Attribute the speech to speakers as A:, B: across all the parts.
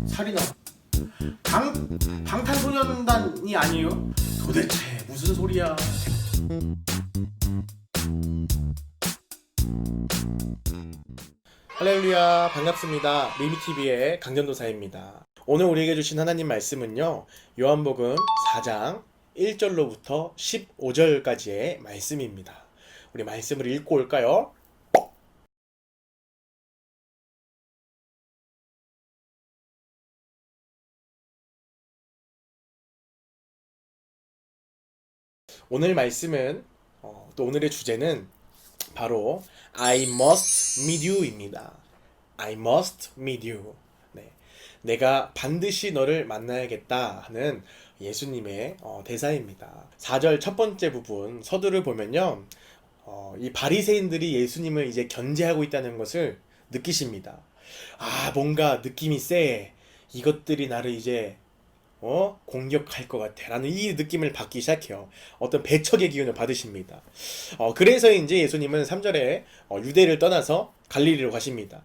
A: 살인아, 방탄소년단이 아니에요? 도대체 무슨 소리야? 할렐루야, 반갑습니다. 리미TV의 강전도사입니다. 오늘 우리에게 주신 하나님 말씀은요, 요한복음 4장 1절로부터 15절까지의 말씀입니다. 우리 말씀을 읽고 올까요? 오늘 말씀은 또 오늘의 주제는 바로 I must meet you입니다. I must meet you. 네, 내가 반드시 너를 만나야겠다 하는 예수님의 대사입니다. 4절 첫 번째 부분 서두를 보면요, 이 바리새인들이 예수님을 이제 견제하고 있다는 것을 느끼십니다. 아, 뭔가 느낌이 세. 이것들이 나를 이제 공격할 것 같아 라는 이 느낌을 받기 시작해요. 어떤 배척의 기운을 받으십니다. 그래서 이제 예수님은 3절에 유대를 떠나서 갈릴리로 가십니다.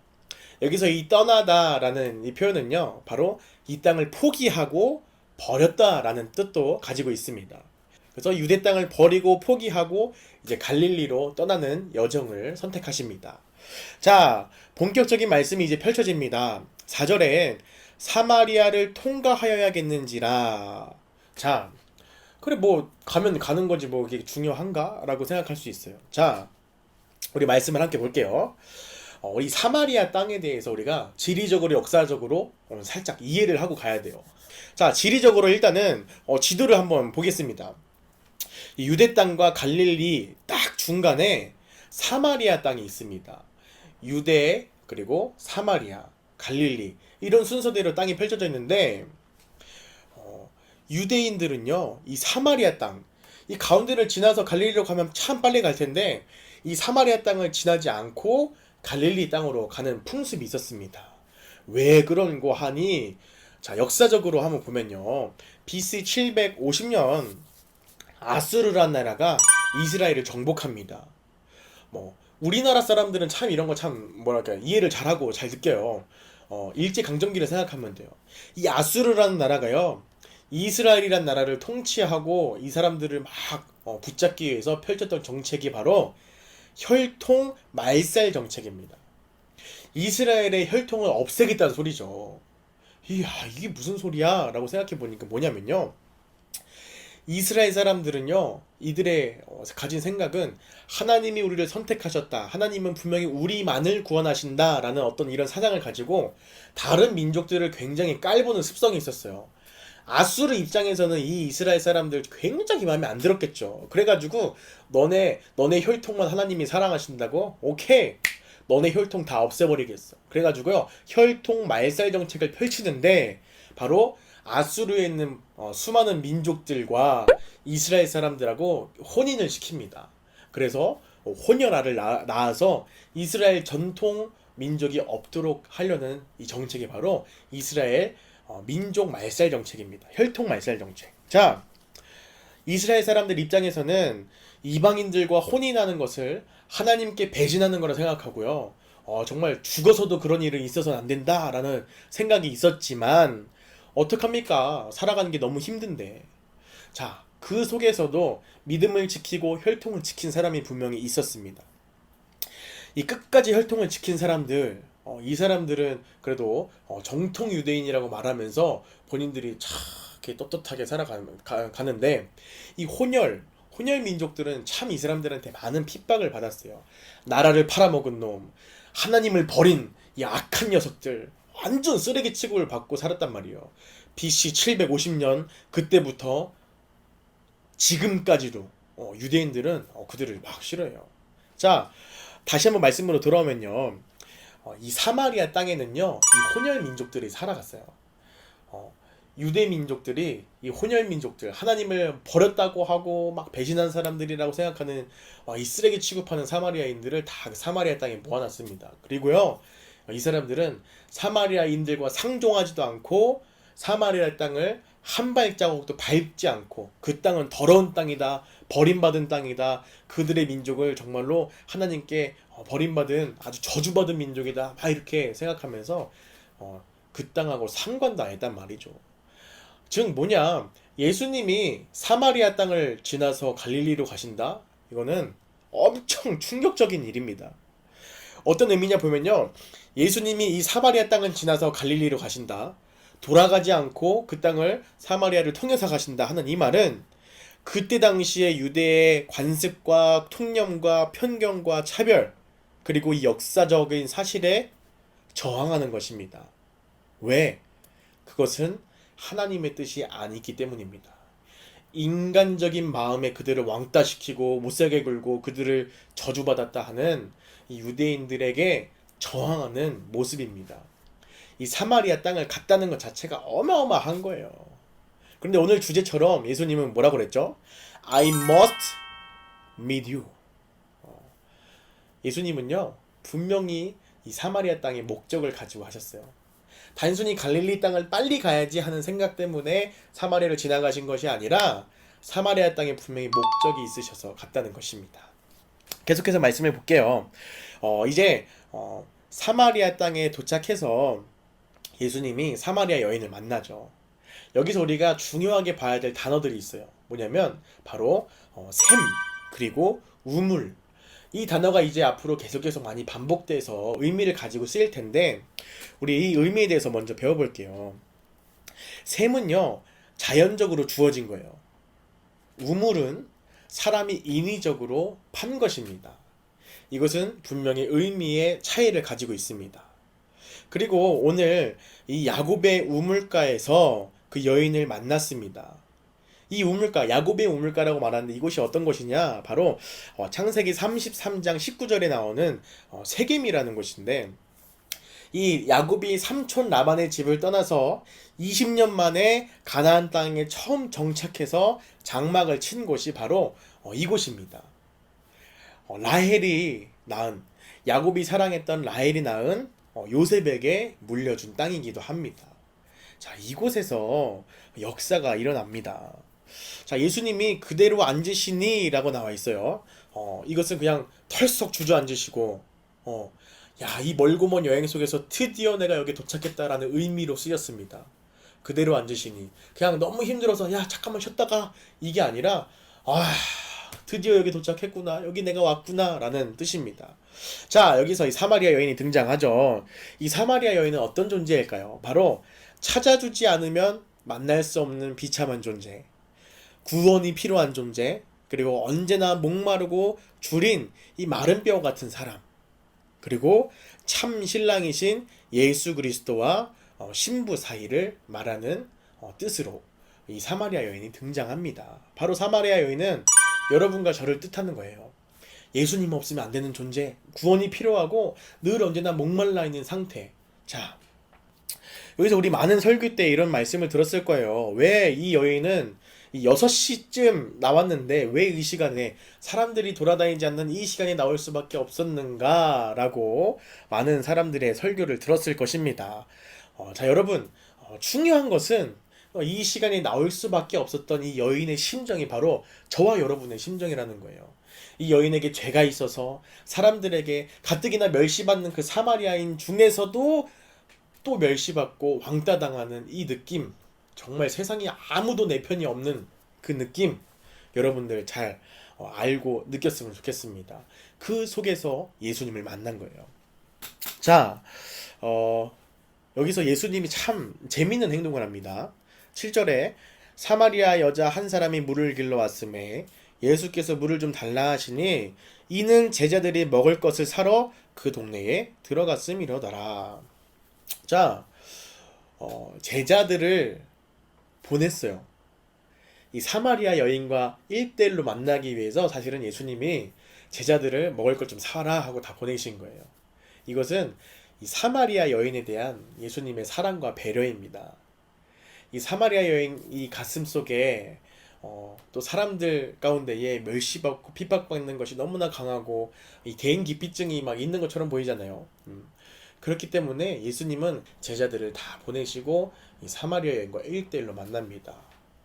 A: 여기서 이 떠나다 라는 이 표현은요, 바로 이 땅을 포기하고 버렸다 라는 뜻도 가지고 있습니다. 그래서 유대 땅을 버리고 포기하고 이제 갈릴리로 떠나는 여정을 선택하십니다. 자, 본격적인 말씀이 이제 펼쳐집니다. 4절에 사마리아를 통과하여야겠는지라. 자, 그래 뭐 가면 가는 거지 뭐 이게 중요한가? 라고 생각할 수 있어요. 자, 우리 말씀을 함께 볼게요. 이 사마리아 땅에 대해서 우리가 지리적으로 역사적으로 살짝 이해를 하고 가야 돼요. 자, 지리적으로 일단은 지도를 한번 보겠습니다. 이 유대 땅과 갈릴리 딱 중간에 사마리아 땅이 있습니다. 유대 그리고 사마리아, 갈릴리 이런 순서대로 땅이 펼쳐져 있는데, 유대인들은요 이 사마리아 땅, 이 가운데를 지나서 갈릴리로 가면 참 빨리 갈 텐데 이 사마리아 땅을 지나지 않고 갈릴리 땅으로 가는 풍습이 있었습니다. 왜 그런고 하니, 자, 역사적으로 한번 보면요, BC 750년 아수르란 나라가 이스라엘을 정복합니다. 뭐 우리나라 사람들은 참 이런 거 참 뭐랄까 이해를 잘하고 잘 느껴요. 일제강점기를 생각하면 돼요. 이 아수르라는 나라가요, 이스라엘이란 나라를 통치하고 이 사람들을 막 붙잡기 위해서 펼쳤던 정책이 바로 혈통 말살 정책입니다. 이스라엘의 혈통을 없애겠다는 소리죠. 이야, 이게 무슨 소리야? 라고 생각해 보니까 뭐냐면요, 이스라엘 사람들은요, 이들의 가진 생각은 하나님이 우리를 선택하셨다, 하나님은 분명히 우리만을 구원하신다 라는 어떤 이런 사상을 가지고 다른 민족들을 굉장히 깔보는 습성이 있었어요. 아수르 입장에서는 이 이스라엘 사람들 굉장히 마음에 안 들었겠죠. 그래가지고 너네 혈통만 하나님이 사랑하신다고? 오케이, 너네 혈통 다 없애버리겠어. 그래가지고요, 혈통 말살 정책을 펼치는데 바로 아수르에 있는 수많은 민족들과 이스라엘 사람들하고 혼인을 시킵니다. 그래서 혼혈아를 낳아서 이스라엘 전통 민족이 없도록 하려는 이 정책이 바로 이스라엘 민족 말살 정책입니다. 혈통 말살 정책. 자, 이스라엘 사람들 입장에서는 이방인들과 혼인하는 것을 하나님께 배신하는 거라 생각하고요, 정말 죽어서도 그런 일이 있어서는 안 된다라는 생각이 있었지만 어떡합니까? 살아가는 게 너무 힘든데. 자, 그 속에서도 믿음을 지키고 혈통을 지킨 사람이 분명히 있었습니다. 이 끝까지 혈통을 지킨 사람들, 이 사람들은 그래도 정통 유대인이라고 말하면서 본인들이 참 이렇게 떳떳하게 살아가는데, 이 혼혈 민족들은 참 이 사람들한테 많은 핍박을 받았어요. 나라를 팔아먹은 놈, 하나님을 버린 이 악한 녀석들, 완전 쓰레기 취급을 받고 살았단 말이에요. BC 750년 그때부터 지금까지도 유대인들은 그들을 막 싫어해요. 자, 다시 한번 말씀으로 돌아오면요, 이 사마리아 땅에는요 이 혼혈 민족들이 살아갔어요. 유대 민족들이 이 혼혈 민족들, 하나님을 버렸다고 하고 막 배신한 사람들이라고 생각하는 이 쓰레기 취급하는 사마리아인들을 다 사마리아 땅에 모아놨습니다. 그리고요, 이 사람들은 사마리아인들과 상종하지도 않고 사마리아 땅을 한 발자국도 밟지 않고, 그 땅은 더러운 땅이다, 버림받은 땅이다, 그들의 민족을 정말로 하나님께 버림받은 아주 저주받은 민족이다 막 이렇게 생각하면서 그 땅하고 상관도 안 했단 말이죠. 즉 뭐냐, 예수님이 사마리아 땅을 지나서 갈릴리로 가신다? 이거는 엄청 충격적인 일입니다. 어떤 의미냐 보면요, 예수님이 이 사마리아 땅을 지나서 갈릴리로 가신다, 돌아가지 않고 그 땅을 사마리아를 통해서 가신다 하는 이 말은 그때 당시에 유대의 관습과 통념과 편견과 차별, 그리고 이 역사적인 사실에 저항하는 것입니다. 왜? 그것은 하나님의 뜻이 아니기 때문입니다. 인간적인 마음에 그들을 왕따시키고 못살게 굴고 그들을 저주받았다 하는 이 유대인들에게 저항하는 모습입니다. 이 사마리아 땅을 갔다는 것 자체가 어마어마한 거예요. 그런데 오늘 주제처럼 예수님은 뭐라고 그랬죠? I must meet you. 예수님은요, 분명히 이 사마리아 땅의 목적을 가지고 하셨어요. 단순히 갈릴리 땅을 빨리 가야지 하는 생각 때문에 사마리아를 지나가신 것이 아니라 사마리아 땅에 분명히 목적이 있으셔서 갔다는 것입니다. 계속해서 말씀해 볼게요. 이제 사마리아 땅에 도착해서 예수님이 사마리아 여인을 만나죠. 여기서 우리가 중요하게 봐야 될 단어들이 있어요. 뭐냐면 바로 샘, 그리고 우물. 이 단어가 이제 앞으로 계속해서 많이 반복돼서 의미를 가지고 쓰일 텐데, 우리 이 의미에 대해서 먼저 배워볼게요. 샘은요, 자연적으로 주어진 거예요. 우물은 사람이 인위적으로 판 것입니다. 이것은 분명히 의미의 차이를 가지고 있습니다. 그리고 오늘 이 야곱의 우물가에서 그 여인을 만났습니다. 이 우물가, 야곱의 우물가라고 말하는데 이곳이 어떤 곳이냐? 바로 창세기 33장 19절에 나오는 세겜이라는 곳인데, 이 야곱이 삼촌 라반의 집을 떠나서 20년 만에 가나안 땅에 처음 정착해서 장막을 친 곳이 바로 이곳입니다. 라헬이 낳은, 야곱이 사랑했던 라헬이 낳은 요셉에게 물려준 땅이기도 합니다. 자, 이곳에서 역사가 일어납니다. 자, 예수님이 그대로 앉으시니 라고 나와 있어요. 이것은 그냥 털썩 주저앉으시고, 야, 이 멀고 먼 여행 속에서 드디어 내가 여기 도착했다라는 의미로 쓰였습니다. 그대로 앉으시니. 그냥 너무 힘들어서 야, 잠깐만 쉬었다가 이게 아니라, 드디어 여기 도착했구나, 여기 내가 왔구나 라는 뜻입니다. 자, 여기서 이 사마리아 여인이 등장하죠. 이 사마리아 여인은 어떤 존재일까요? 바로 찾아주지 않으면 만날 수 없는 비참한 존재, 구원이 필요한 존재, 그리고 언제나 목마르고 줄인 이 마른 뼈 같은 사람, 그리고 참 신랑이신 예수 그리스도와 신부 사이를 말하는 뜻으로 이 사마리아 여인이 등장합니다. 바로 사마리아 여인은 여러분과 저를 뜻하는 거예요. 예수님 없으면 안 되는 존재, 구원이 필요하고 늘 언제나 목말라 있는 상태. 자, 여기서 우리 많은 설교 때 이런 말씀을 들었을 거예요. 왜 이 여인은 6시쯤 나왔는데 왜 이 시간에, 사람들이 돌아다니지 않는 이 시간에 나올 수밖에 없었는가 라고 많은 사람들의 설교를 들었을 것입니다. 자, 여러분, 중요한 것은 이 시간에 나올 수밖에 없었던 이 여인의 심정이 바로 저와 여러분의 심정이라는 거예요. 이 여인에게 죄가 있어서 사람들에게 가뜩이나 멸시받는 그 사마리아인 중에서도 또 멸시받고 왕따당하는 이 느낌, 정말 세상에 아무도 내 편이 없는 그 느낌, 여러분들 잘 알고 느꼈으면 좋겠습니다. 그 속에서 예수님을 만난 거예요. 자, 여기서 예수님이 참 재밌는 행동을 합니다. 7절에 사마리아 여자 한 사람이 물을 길러 왔음에 예수께서 물을 좀 달라 하시니 이는 제자들이 먹을 것을 사러 그 동네에 들어갔음이로더라. 자, 제자들을 보냈어요. 이 사마리아 여인과 1대1로 만나기 위해서 사실은 예수님이 제자들을 먹을 것 좀 사라 하고 다 보내신 거예요. 이것은 이 사마리아 여인에 대한 예수님의 사랑과 배려입니다. 이 사마리아 여인 이 가슴 속에 또 사람들 가운데에 멸시받고 핍박받는 것이 너무나 강하고 이 개인 기피증이 막 있는 것처럼 보이잖아요. 그렇기 때문에 예수님은 제자들을 다 보내시고 이 사마리아 여인과 1대1로 만납니다.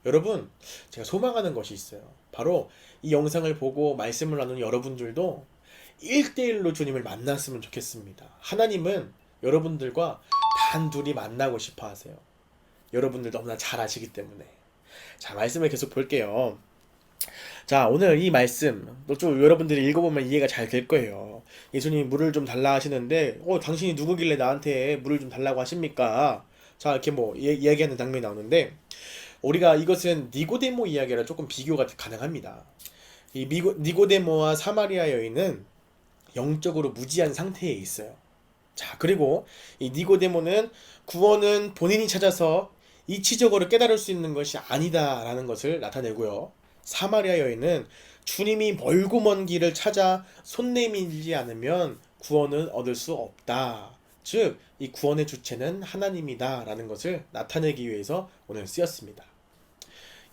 A: 여러분, 제가 소망하는 것이 있어요. 바로 이 영상을 보고 말씀을 나누는 여러분들도 1대1로 주님을 만났으면 좋겠습니다. 하나님은 여러분들과 단둘이 만나고 싶어 하세요. 여러분들 너무나 잘 아시기 때문에. 자, 말씀을 계속 볼게요. 자, 오늘 이 말씀 또 좀 여러분들이 읽어보면 이해가 잘 될 거예요. 예수님이 물을 좀 달라 하시는데 당신이 누구길래 나한테 물을 좀 달라고 하십니까? 자, 이렇게 뭐 이야기하는 장면이 나오는데 우리가 이것은 니고데모 이야기랑 조금 비교가 가능합니다. 이 니고데모와 사마리아 여인은 영적으로 무지한 상태에 있어요. 자, 그리고 이 니고데모는 구원은 본인이 찾아서 이치적으로 깨달을 수 있는 것이 아니다라는 것을 나타내고요. 사마리아 여인은 주님이 멀고 먼 길을 찾아 손 내밀지 않으면 구원은 얻을 수 없다. 즉, 이 구원의 주체는 하나님이다라는 것을 나타내기 위해서 오늘 쓰였습니다.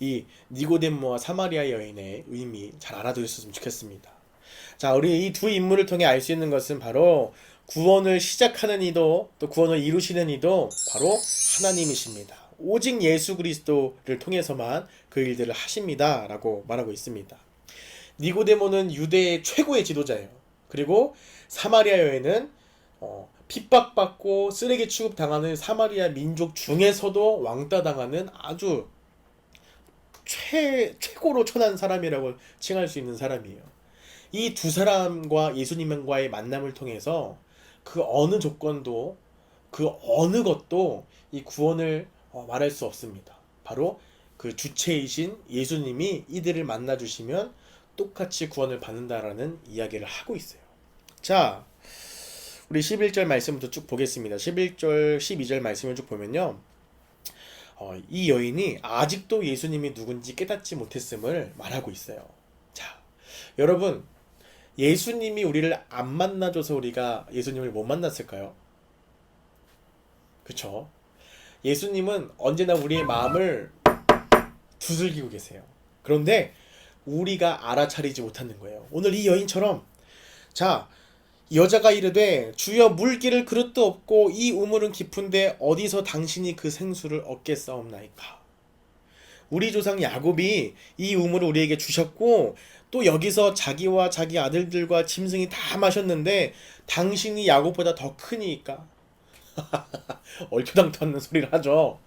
A: 이 니고데모와 사마리아 여인의 의미 잘 알아두셨으면 좋겠습니다. 자, 우리 이 두 인물을 통해 알 수 있는 것은 바로 구원을 시작하는 이도 또 구원을 이루시는 이도 바로 하나님이십니다. 오직 예수 그리스도를 통해서만 그 일들을 하십니다 라고 말하고 있습니다. 니고데모는 유대의 최고의 지도자예요. 그리고 사마리아 여인은 핍박받고 쓰레기 취급당하는 사마리아 민족 중에서도 왕따 당하는 아주 최고로 천한 사람이라고 칭할 수 있는 사람이에요. 이 두 사람과 예수님과의 만남을 통해서 그 어느 조건도 그 어느 것도 이 구원을 말할 수 없습니다. 바로 그 주체이신 예수님이 이들을 만나주시면 똑같이 구원을 받는다라는 이야기를 하고 있어요. 자, 우리 11절 말씀부터 쭉 보겠습니다. 11절, 12절 말씀을 쭉 보면요. 이 여인이 아직도 예수님이 누군지 깨닫지 못했음을 말하고 있어요. 자, 여러분, 예수님이 우리를 안 만나줘서 우리가 예수님을 못 만났을까요? 그쵸? 예수님은 언제나 우리의 마음을 두들기고 계세요. 그런데 우리가 알아차리지 못하는 거예요. 오늘 이 여인처럼, 자, 여자가 이르되 주여 물기를 그릇도 없고 이 우물은 깊은데 어디서 당신이 그 생수를 얻겠사옵나이까. 우리 조상 야곱이 이 우물을 우리에게 주셨고 또 여기서 자기와 자기 아들들과 짐승이 다 마셨는데 당신이 야곱보다 더 크니까. 얼토당토 않는 소리를 하죠.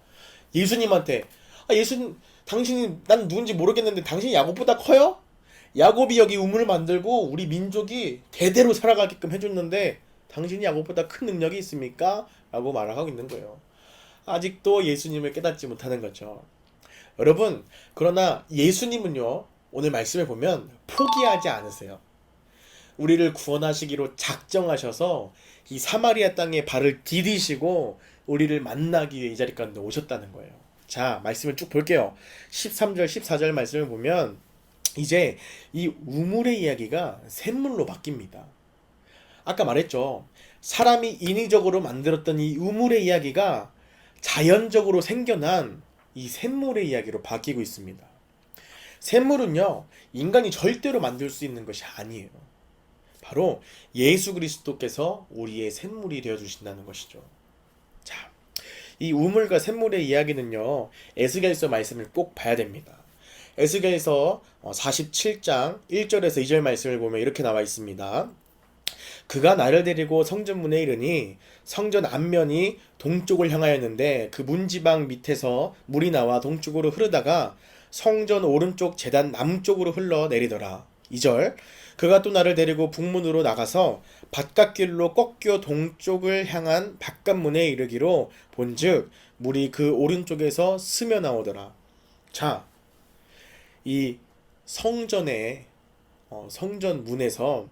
A: 예수님한테 예수님, 당신이 난 누군지 모르겠는데 당신이 야곱보다 커요? 야곱이 여기 우물을 만들고 우리 민족이 대대로 살아가게끔 해줬는데 당신이 야곱보다 큰 능력이 있습니까? 라고 말을 하고 있는 거예요. 아직도 예수님을 깨닫지 못하는 거죠. 여러분, 그러나 예수님은요, 오늘 말씀에 보면 포기하지 않으세요. 우리를 구원하시기로 작정하셔서 이 사마리아 땅에 발을 디디시고 우리를 만나기 위해 이 자리까지 오셨다는 거예요. 자, 말씀을 쭉 볼게요. 13절, 14절 말씀을 보면 이제 이 우물의 이야기가 샘물로 바뀝니다. 아까 말했죠. 사람이 인위적으로 만들었던 이 우물의 이야기가 자연적으로 생겨난 이 샘물의 이야기로 바뀌고 있습니다. 샘물은요, 인간이 절대로 만들 수 있는 것이 아니에요. 바로 예수 그리스도께서 우리의 샘물이 되어주신다는 것이죠. 자, 이 우물과 샘물의 이야기는요, 에스겔서 말씀을 꼭 봐야 됩니다. 에스겔서 47장 1절에서 2절 말씀을 보면 이렇게 나와 있습니다. 그가 나를 데리고 성전 문에 이르니 성전 앞면이 동쪽을 향하였는데 그 문지방 밑에서 물이 나와 동쪽으로 흐르다가 성전 오른쪽 제단 남쪽으로 흘러내리더라. 2절 그가 또 나를 데리고 북문으로 나가서 바깥길로 꺾여 동쪽을 향한 바깥문에 이르기로 본즉 물이 그 오른쪽에서 스며 나오더라. 자, 이 성전의 성전 문에서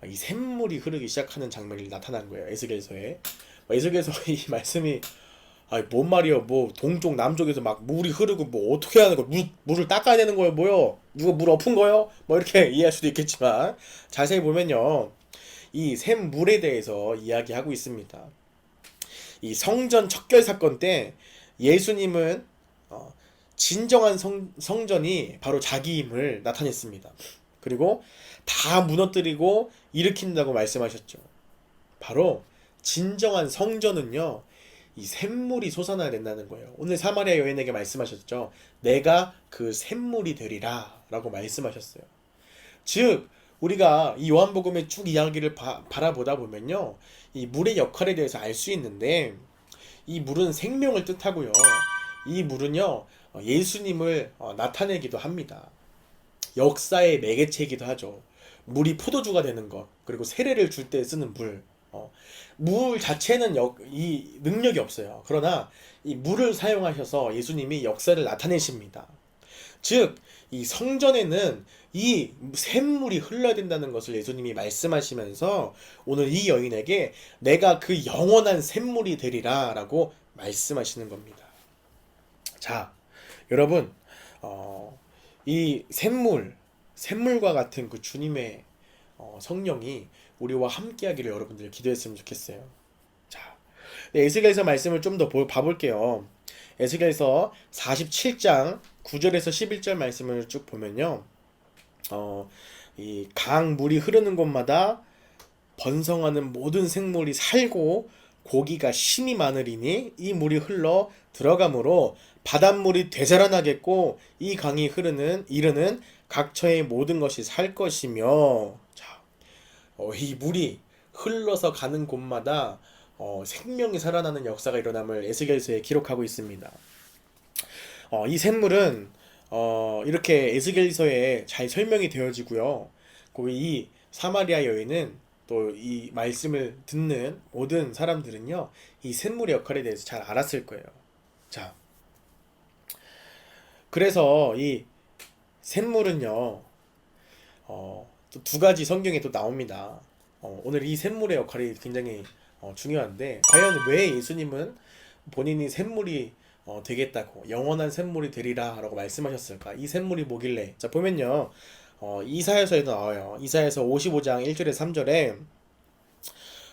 A: 이 샘물이 흐르기 시작하는 장면이 나타난 거예요. 에스겔서에. 에스겔서 이 말씀이 뭔 말이요? 뭐 동쪽 남쪽에서 막 물이 흐르고 뭐 어떻게 하는 거? 물을 닦아야 되는 거예요, 뭐요? 누가 물 엎은 거요? 뭐 이렇게 이해할 수도 있겠지만 자세히 보면요, 이 샘물에 대해서 이야기하고 있습니다. 이 성전 척결 사건 때 예수님은 진정한 성전이 바로 자기임을 나타냈습니다. 그리고 다 무너뜨리고 일으킨다고 말씀하셨죠. 바로 진정한 성전은요, 이 샘물이 솟아나야 된다는 거예요. 오늘 사마리아 여인에게 말씀하셨죠. 내가 그 샘물이 되리라 라고 말씀하셨어요. 즉 우리가 이 요한복음의 쭉 이야기를 바라보다 보면요, 이 물의 역할에 대해서 알 수 있는데 이 물은 생명을 뜻하고요. 이 물은요, 예수님을 나타내기도 합니다. 역사의 매개체이기도 하죠. 물이 포도주가 되는 것, 그리고 세례를 줄 때 쓰는 물. 물 자체는 이 능력이 없어요. 그러나 이 물을 사용하셔서 예수님이 역사를 나타내십니다. 즉, 이 성전에는 이 샘물이 흘러야 된다는 것을 예수님이 말씀하시면서 오늘 이 여인에게 내가 그 영원한 샘물이 되리라 라고 말씀하시는 겁니다. 자, 여러분, 이 샘물과 같은 그 주님의 성령이 우리와 함께하기를 여러분들 기도했으면 좋겠어요. 자, 네, 에스겔서 말씀을 좀 더 봐볼게요. 에스겔서 47장 9절에서 11절 말씀을 쭉 보면요, 이 강물이 흐르는 곳마다 번성하는 모든 생물이 살고 고기가 심이 많으리니 이 물이 흘러 들어가므로 바닷물이 되살아나겠고 이 강이 이르는 각처의 모든 것이 살 것이며. 자, 이 물이 흘러서 가는 곳마다 생명이 살아나는 역사가 일어남을 에스겔서에 기록하고 있습니다. 이 샘물은 이렇게 에스겔서에 잘 설명이 되어지고요. 이 사마리아 여인은 또 이 말씀을 듣는 모든 사람들은요, 이 샘물의 역할에 대해서 잘 알았을 거예요. 자, 그래서 이 샘물은요, 또 두 가지 성경에 또 나옵니다. 오늘 이 샘물의 역할이 굉장히 중요한데, 과연 왜 예수님은 본인이 샘물이 되겠다고, 영원한 샘물이 되리라 라고 말씀하셨을까? 이 샘물이 뭐길래? 자, 보면요, 이사야서에도 나와요. 이사야서 55장 1절에 3절에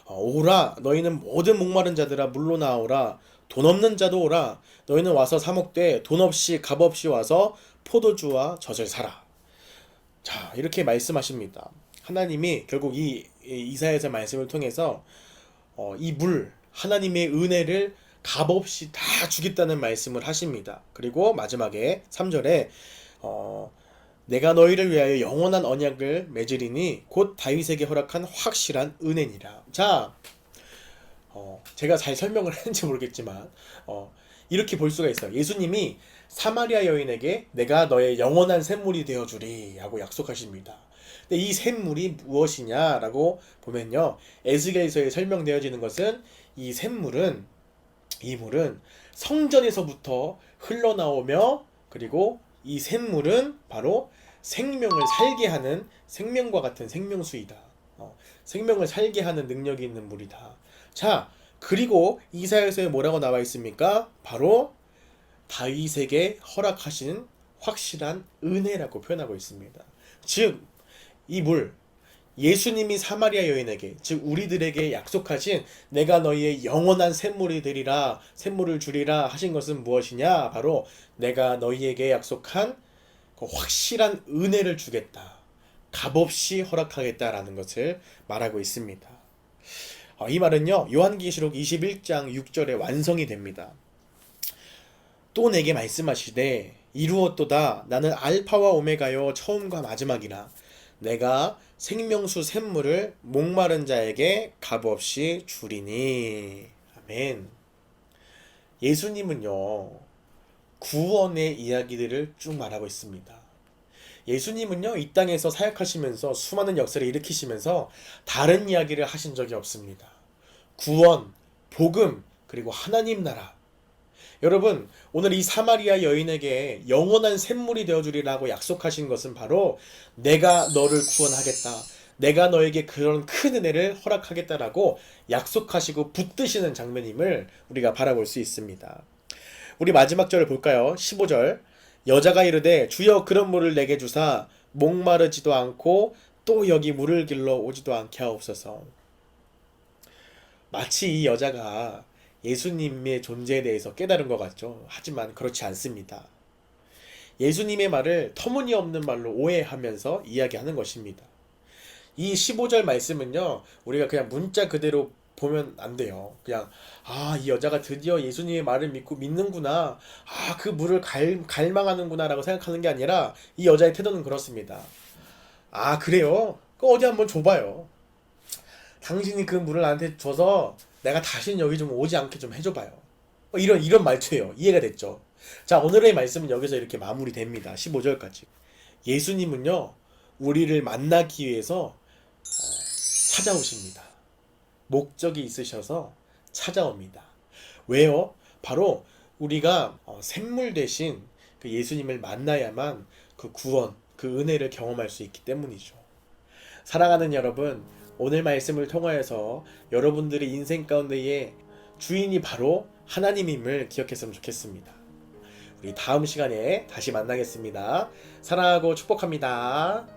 A: 오라 너희는 모든 목마른 자들아 물로 나오라 돈 없는 자도 오라 너희는 와서 사 먹되 돈 없이 값 없이 와서 포도주와 젖을 사라. 자, 이렇게 말씀하십니다. 하나님이 결국 이 이사야서 말씀을 통해서 이 물, 하나님의 은혜를 값없이 다 주겠다는 말씀을 하십니다. 그리고 마지막에 3절에 내가 너희를 위하여 영원한 언약을 맺으리니 곧 다윗에게 허락한 확실한 은혜니라. 자, 제가 잘 설명을 했는지 모르겠지만 이렇게 볼 수가 있어요. 예수님이 사마리아 여인에게 내가 너의 영원한 샘물이 되어주리 하고 약속하십니다. 근데 이 샘물이 무엇이냐라고 보면요, 에스겔서에 설명되어지는 것은 이 물은 성전에서부터 흘러나오며, 그리고 이 샘물은 바로 생명을 살게 하는 생명과 같은 생명수이다. 생명을 살게 하는 능력이 있는 물이다. 자, 그리고 이사야서에 뭐라고 나와 있습니까? 바로 다윗에게 허락하신 확실한 은혜라고 표현하고 있습니다. 즉, 이 물, 예수님이 사마리아 여인에게, 즉 우리들에게 약속하신 내가 너희의 영원한 샘물이 되리라, 샘물을 주리라 하신 것은 무엇이냐? 바로 내가 너희에게 약속한 그 확실한 은혜를 주겠다, 값없이 허락하겠다라는 것을 말하고 있습니다. 이 말은요, 요한계시록 21장 6절에 완성이 됩니다. 또 내게 말씀하시되 이루었도다. 나는 알파와 오메가요 처음과 마지막이라. 내가 생명수 샘물을 목마른 자에게 값없이 주리니. 아멘. 예수님은요, 구원의 이야기들을 쭉 말하고 있습니다. 예수님은요, 이 땅에서 사역하시면서 수많은 역사를 일으키시면서 다른 이야기를 하신 적이 없습니다. 구원, 복음, 그리고 하나님 나라. 여러분, 오늘 이 사마리아 여인에게 영원한 샘물이 되어주리라고 약속하신 것은 바로 내가 너를 구원하겠다, 내가 너에게 그런 큰 은혜를 허락하겠다라고 약속하시고 붙드시는 장면임을 우리가 바라볼 수 있습니다. 우리 마지막 절을 볼까요? 15절. 여자가 이르되 주여 그런 물을 내게 주사 목마르지도 않고 또 여기 물을 길러 오지도 않게 하옵소서. 마치 이 여자가 예수님의 존재에 대해서 깨달은 것 같죠. 하지만 그렇지 않습니다. 예수님의 말을 터무니없는 말로 오해하면서 이야기하는 것입니다. 이 15절 말씀은요, 우리가 그냥 문자 그대로 보면 안 돼요. 그냥 이 여자가 드디어 예수님의 말을 믿는구나, 그 물을 갈망하는구나 라고 생각하는 게 아니라, 이 여자의 태도는 그렇습니다. 그래요? 그거 어디 한번 줘봐요. 당신이 그 물을 나한테 줘서 내가 다시는 여기 좀 오지 않게 좀 해줘봐요. 이런 말투예요. 이해가 됐죠? 자, 오늘의 말씀은 여기서 이렇게 마무리됩니다. 15절까지. 예수님은요, 우리를 만나기 위해서 찾아오십니다. 목적이 있으셔서 찾아옵니다. 왜요? 바로 우리가 샘물 대신 그 예수님을 만나야만 그 구원, 그 은혜를 경험할 수 있기 때문이죠. 사랑하는 여러분, 오늘 말씀을 통하여서 여러분들의 인생 가운데에 주인이 바로 하나님임을 기억했으면 좋겠습니다. 우리 다음 시간에 다시 만나겠습니다. 사랑하고 축복합니다.